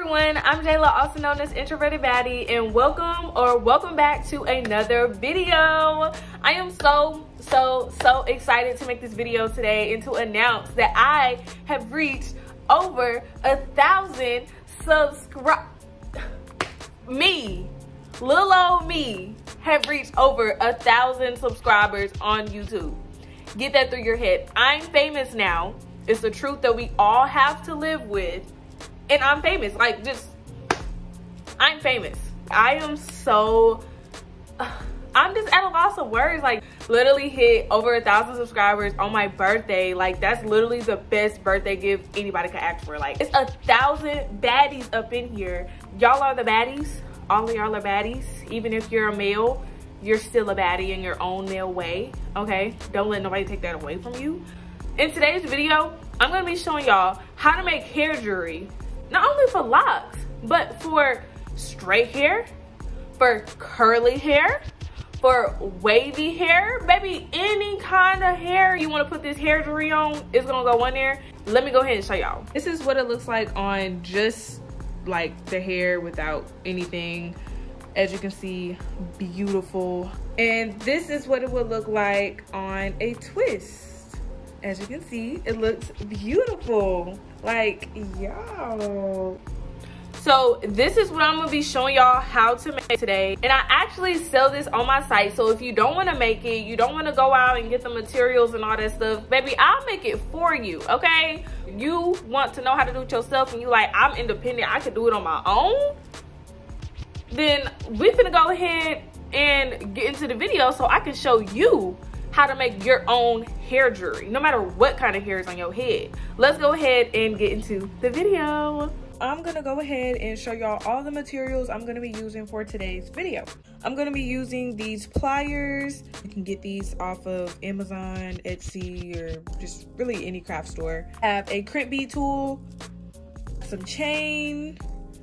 everyone, I'm Jayla, also known as Introverted Baddie, and welcome back to another video. I am so excited to make this video today and to announce that I have reached over 1,000 subscribers. Little old me have reached over 1,000 subscribers on YouTube. Get that through your head. I'm famous now. It's the truth that we all have to live with. And I'm famous. I'm famous. I am so, I'm just at a loss of words. Like, literally hit over 1,000 subscribers on my birthday. Like, that's literally the best birthday gift anybody could ask for. Like, it's 1,000 baddies up in here. Y'all are the baddies. All of y'all are baddies. Even if you're a male, you're still a baddie in your own male way, okay? Don't let nobody take that away from you. In today's video, I'm gonna be showing y'all how to make hair jewelry, not only for locks, but for straight hair, for curly hair, for wavy hair, baby, any kind of hair you wanna put this hair jewelry on, it's gonna go on there. Let me go ahead and show y'all. This is what it looks like on just like the hair without anything. As you can see, beautiful. And this is what it would look like on a twist. As you can see, it looks beautiful. Like, y'all. So this is what I'm gonna be showing y'all how to make today. And I actually sell this on my site. So if you don't wanna make it, you don't wanna go out and get the materials and all that stuff, baby, I'll make it for you, okay? You want to know how to do it yourself and you like, I'm independent, I can do it on my own, then we finna go ahead and get into the video so I can show you how to make your own hair jewelry, no matter what kind of hair is on your head. Let's go ahead and get into the video. I'm gonna go ahead and show y'all all the materials I'm gonna be using for today's video. I'm gonna be using these pliers. You can get these off of Amazon, Etsy, or just really any craft store. I have a crimp bead tool, some chain.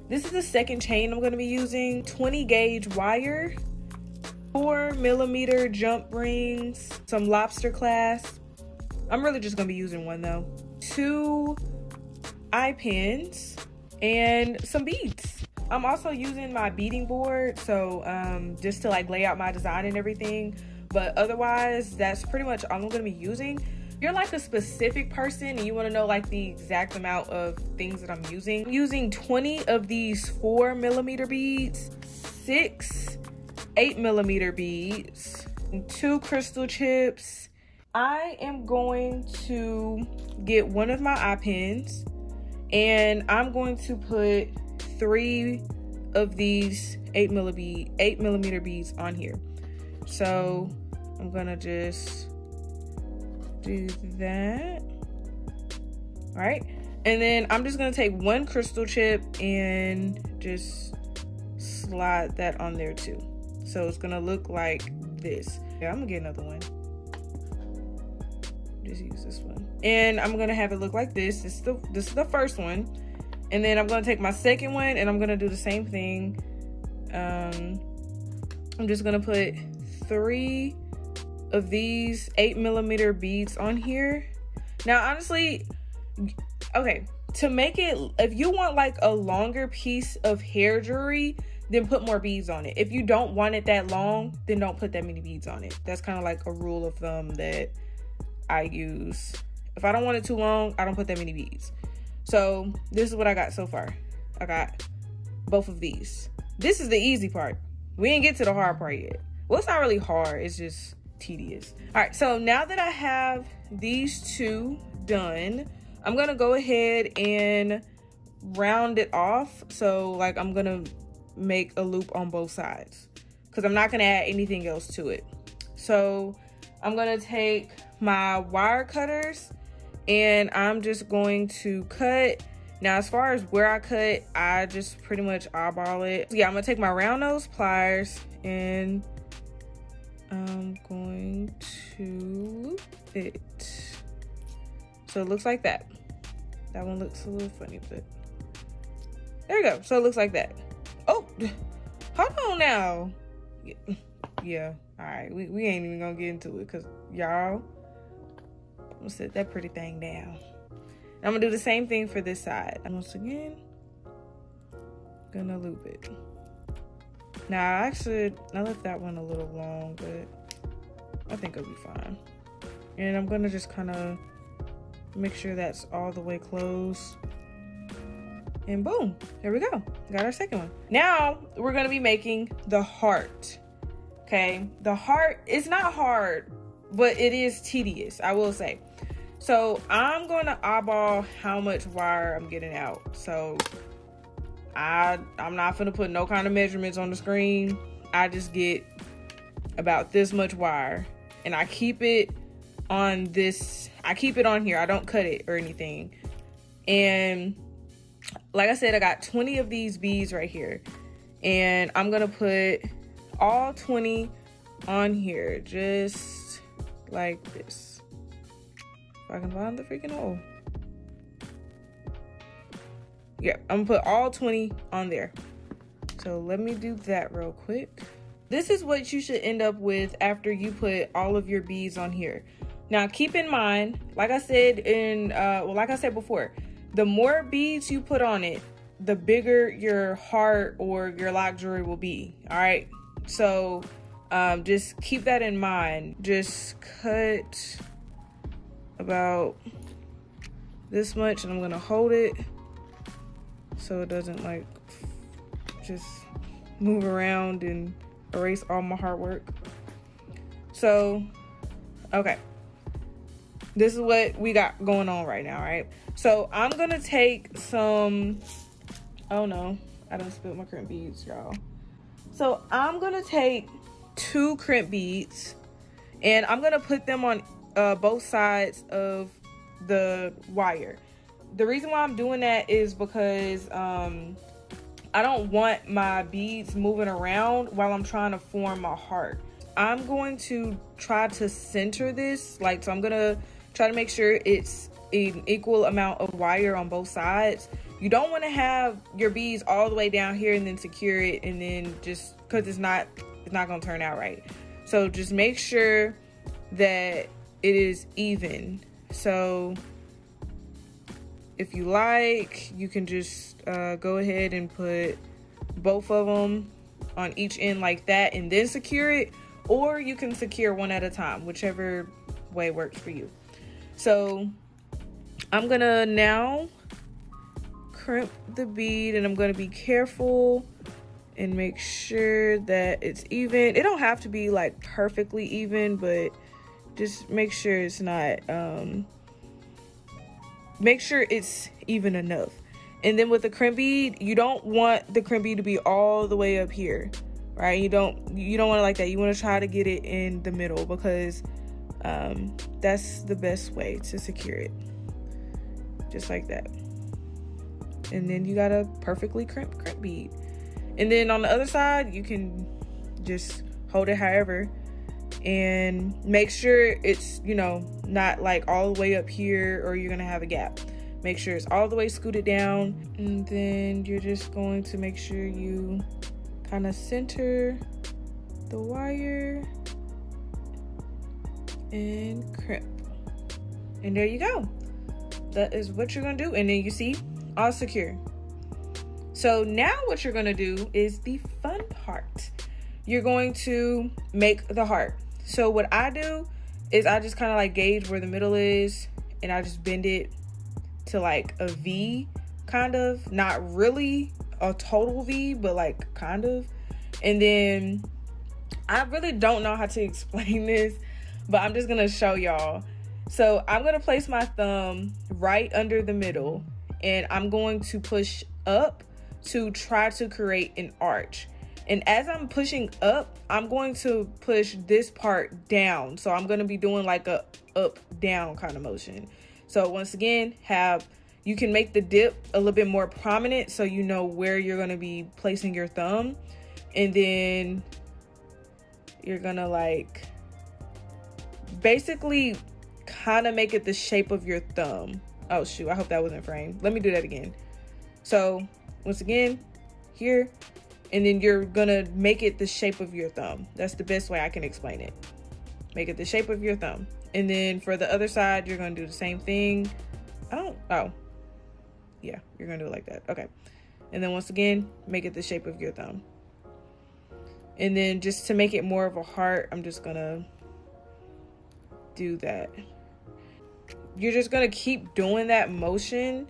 This is the second chain I'm gonna be using. 20 gauge wire, 4mm jump rings, some lobster clasp. I'm really just gonna be using one though. 2 eye pins and some beads. I'm also using my beading board, so just to like lay out my design and everything. But otherwise, that's pretty much all I'm gonna be using. If you're like a specific person and you wanna know like the exact amount of things that I'm using 20 of these 4mm beads, 6 8mm beads, and 2 crystal chips. I am going to get one of my eye pins and I'm going to put 3 of these 8mm beads on here. So I'm gonna just do that. All right, and then I'm just gonna take 1 crystal chip and just slide that on there too. So it's gonna look like this. Yeah, I'm gonna get another one. Just use this one. And I'm gonna have it look like this. This is the first one. And then I'm gonna take my second one and I'm gonna do the same thing. I'm just gonna put 3 of these 8mm beads on here. Now, honestly, okay, to make it, if you want like a longer piece of hair jewelry, then put more beads on it. If you don't want it that long, then don't put that many beads on it. That's kind of like a rule of thumb that I use. If I don't want it too long, I don't put that many beads. So this is what I got so far. I got both of these. This is the easy part. We didn't get to the hard part yet. Well, it's not really hard, it's just tedious. All right, so now that I have these 2 done, I'm gonna go ahead and round it off. So like I'm gonna make a loop on both sides because I'm not gonna add anything else to it. So I'm gonna take my wire cutters and I'm just going to cut. Now, as far as where I cut, I just pretty much eyeball it. Yeah, I'm gonna take my round nose pliers and I'm going to loop it. So it looks like that. That one looks a little funny, but there we go. So it looks like that. Oh, hold on now. Yeah, all right, we ain't even gonna get into it because y'all, I'm gonna set that pretty thing down. I'm gonna do the same thing for this side. And once again, gonna loop it. Now, I left that one a little long, but I think it'll be fine. And I'm gonna just kind of make sure that's all the way closed. And boom, there we go. Got our second one. Now, we're gonna be making the heart. Okay, the heart is not hard, but it is tedious, I will say. So I'm gonna eyeball how much wire I'm getting out. So I'm not gonna put no kind of measurements on the screen. I just get about this much wire, and I keep it on this. I keep it on here. I don't cut it or anything. And like I said, I got 20 of these beads right here, and I'm gonna put all 20 on here, just like this. If I can find the freaking hole. Yeah, I'm gonna put all 20 on there. So let me do that real quick. This is what you should end up with after you put all of your beads on here. Now keep in mind, like I said like I said before, the more beads you put on it, the bigger your heart or your lock jewelry will be. All right, so just keep that in mind. Just cut about this much, and I'm gonna hold it so it doesn't like just move around and erase all my hard work. So okay, this is what we got going on right now, right? So I'm gonna take some, oh no, I done spilled my crimp beads, y'all. So I'm gonna take 2 crimp beads, and I'm gonna put them on both sides of the wire. The reason why I'm doing that is because I don't want my beads moving around while I'm trying to form my heart. I'm going to try to center this, like, so I'm gonna try to make sure it's an equal amount of wire on both sides. You don't want to have your beads all the way down here and then secure it, and then just because it's not gonna turn out right. So just make sure that it is even. So if you like, you can just go ahead and put both of them on each end like that and then secure it, or you can secure one at a time, whichever way works for you. So I'm gonna now crimp the bead, and I'm gonna be careful and make sure that it's even. It don't have to be like perfectly even, but just make sure it's not, make sure it's even enough. And then with the crimp bead, you don't want the crimp bead to be all the way up here, right? You don't want it like that. You want to try to get it in the middle, because that's the best way to secure it, just like that. And then you got a perfectly crimp bead. And then on the other side, you can just hold it however, and make sure it's, you know, not like all the way up here, or you're gonna have a gap. Make sure it's all the way scooted down, and then you're just going to make sure you kind of center the wire and crimp, and there you go. That is what you're gonna do. And then you see, all secure. So now what you're gonna do is the fun part. You're going to make the heart. So what I do is I just kind of like gauge where the middle is, and I just bend it to like a V, kind of. Not really a total V, but like kind of. And then I really don't know how to explain this, but I'm just gonna show y'all. So I'm gonna place my thumb right under the middle, and I'm going to push up to try to create an arch. And as I'm pushing up, I'm going to push this part down. So I'm going to be doing like a up down kind of motion. So once again, you can make the dip a little bit more prominent, so you know where you're going to be placing your thumb. And then you're going to like basically kind of make it the shape of your thumb. Oh shoot, I hope that wasn't framed. Let me do that again. So once again, here, and then you're gonna make it the shape of your thumb. That's the best way I can explain it. Make it the shape of your thumb. And then for the other side, you're gonna do the same thing. Oh, yeah, you're gonna do it like that. Okay. And then once again, make it the shape of your thumb. And then just to make it more of a heart, I'm just gonna do that. You're just gonna keep doing that motion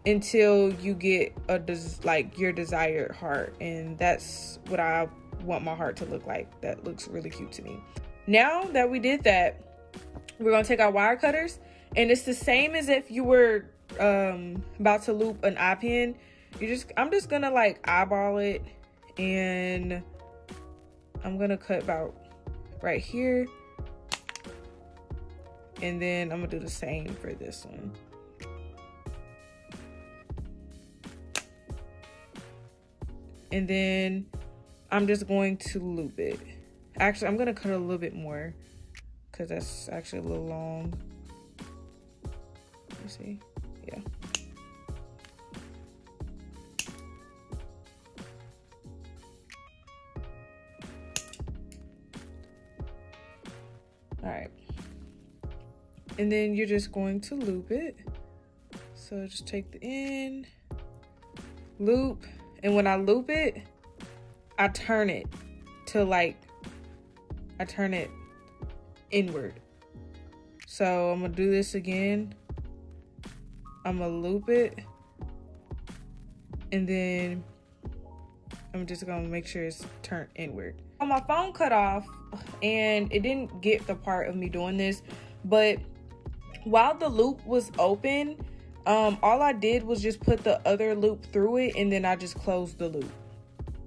until you get like your desired heart. And that's what I want my heart to look like. That looks really cute to me. Now that we did that, we're gonna take our wire cutters, and it's the same as if you were about to loop an eye pin. I'm just gonna like eyeball it, and I'm gonna cut about right here, and then I'm gonna do the same for this one. And then I'm just going to loop it. Actually, I'm gonna cut a little bit more because that's actually a little long. You see? Yeah. All right. And then you're just going to loop it. So just take the end, loop, and when I loop it, I turn it to like, I turn it inward. So I'm gonna do this again. I'm gonna loop it, and then I'm just gonna make sure it's turned inward. My phone cut off, and it didn't get the part of me doing this, but while the loop was open, all I did was just put the other loop through it, and then I just closed the loop.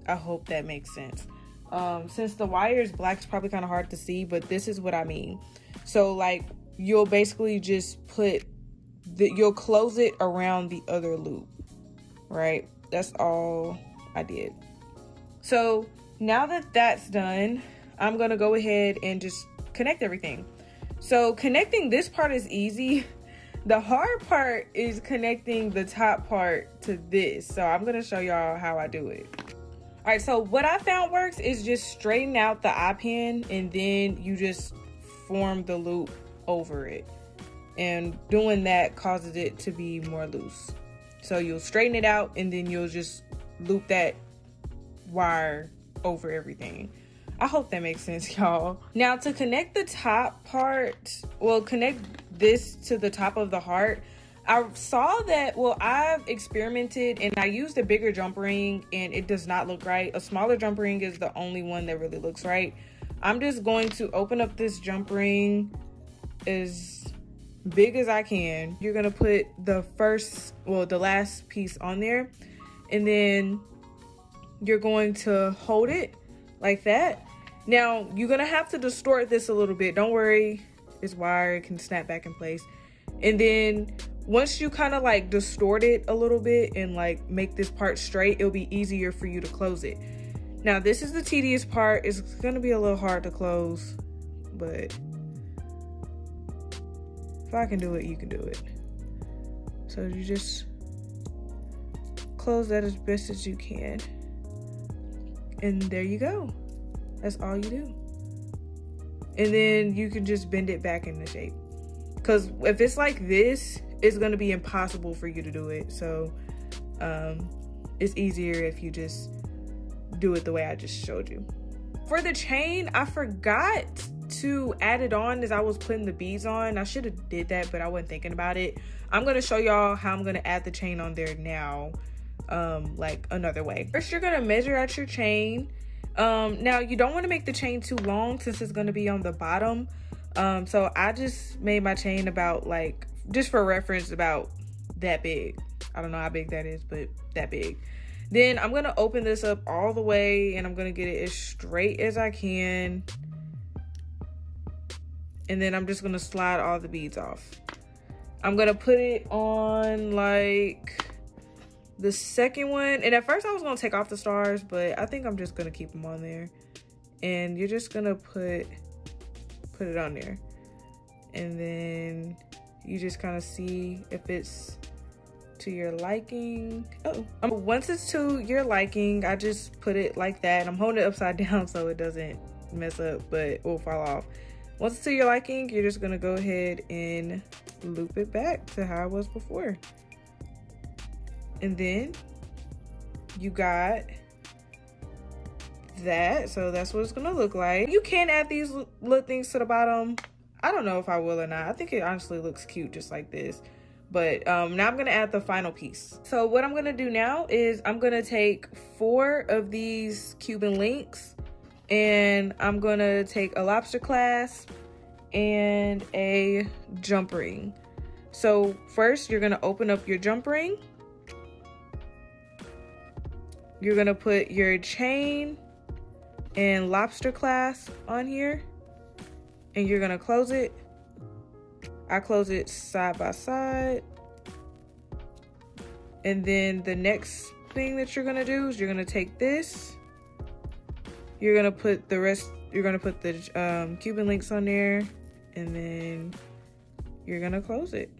I hope that makes sense. Since the wire is black, it's probably kind of hard to see, but this is what I mean. So like, you'll basically just put you'll close it around the other loop, right? That's all I did. So now that that's done, I'm gonna go ahead and just connect everything. So connecting this part is easy. The hard part is connecting the top part to this. So I'm gonna show y'all how I do it. All right, so what I found works is just straighten out the eye pin, and then you just form the loop over it. And doing that causes it to be more loose. So you'll straighten it out, and then you'll just loop that wire over everything. I hope that makes sense, y'all. Now to connect the top part, well, connect this to the top of the heart, I saw that, well, I've experimented and I used a bigger jump ring and it does not look right. A smaller jump ring is the only one that really looks right. I'm just going to open up this jump ring as big as I can. You're gonna put the last piece on there, and then you're going to hold it like that. Now, you're gonna have to distort this a little bit. Don't worry, it's wire, it can snap back in place. And then once you kind of like distort it a little bit and like make this part straight, it'll be easier for you to close it. Now, this is the tedious part. It's gonna be a little hard to close, but if I can do it, you can do it. So you just close that as best as you can. And there you go. That's all you do. And then you can just bend it back into shape. Because if it's like this, it's going to be impossible for you to do it. So it's easier if you just do it the way I just showed you. For the chain, I forgot to add it on as I was putting the beads on. I should have did that, but I wasn't thinking about it. I'm going to show y'all how I'm going to add the chain on there now, like another way. First, you're going to measure out your chain. Now, you don't want to make the chain too long since it's going to be on the bottom. So I just made my chain about, like, just for reference, about that big. I don't know how big that is, but that big. Then I'm going to open this up all the way, and I'm going to get it as straight as I can. And then I'm just going to slide all the beads off. I'm going to put it on, like, the second one. And at first I was going to take off the stars, but I think I'm just going to keep them on there. And you're just going to put it on there. And then you just kind of see if it's to your liking. Once it's to your liking, I just put it like that. I'm holding it upside down so it doesn't mess up, but it will fall off. Once it's to your liking, you're just gonna go ahead and loop it back to how it was before. And then you got that. So that's what it's gonna look like. You can add these little things to the bottom. I don't know if I will or not. I think it honestly looks cute just like this. But now I'm gonna add the final piece. So what I'm gonna do now is I'm gonna take 4 of these Cuban links, and I'm gonna take a lobster clasp and a jump ring. So first you're gonna open up your jump ring. You're gonna put your chain and lobster clasp on here, and you're gonna close it. I close it side by side. And then the next thing that you're gonna do is you're gonna take this, you're gonna put the rest, you're gonna put the Cuban links on there, and then you're gonna close it.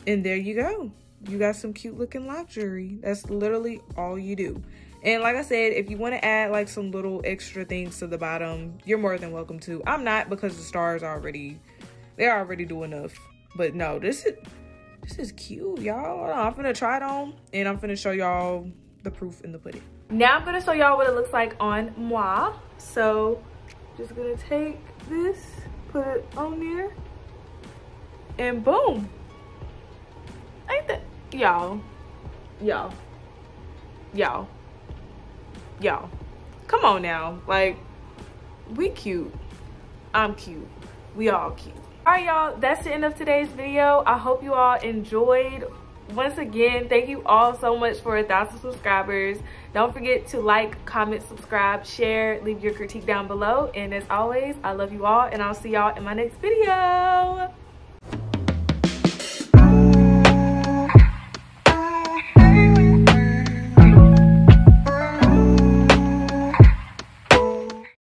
And there you go. You got some cute looking lock jewelry. That's literally all you do. And like I said, if you want to add like some little extra things to the bottom, you're more than welcome to. I'm not, because the stars they're already doing enough. But no, this is cute, y'all. I'm gonna try it on, and I'm gonna show y'all the proof in the pudding. Now I'm gonna show y'all what it looks like on moi. So just gonna take this, put it on there, and boom. Ain't that, y'all, come on now. Like, we cute, I'm cute, we all cute. All right, y'all, that's the end of today's video. I hope you all enjoyed. Once again, thank you all so much for 1,000 subscribers. Don't forget to like, comment, subscribe, share, leave your critique down below. And as always, I love you all, and I'll see y'all in my next video.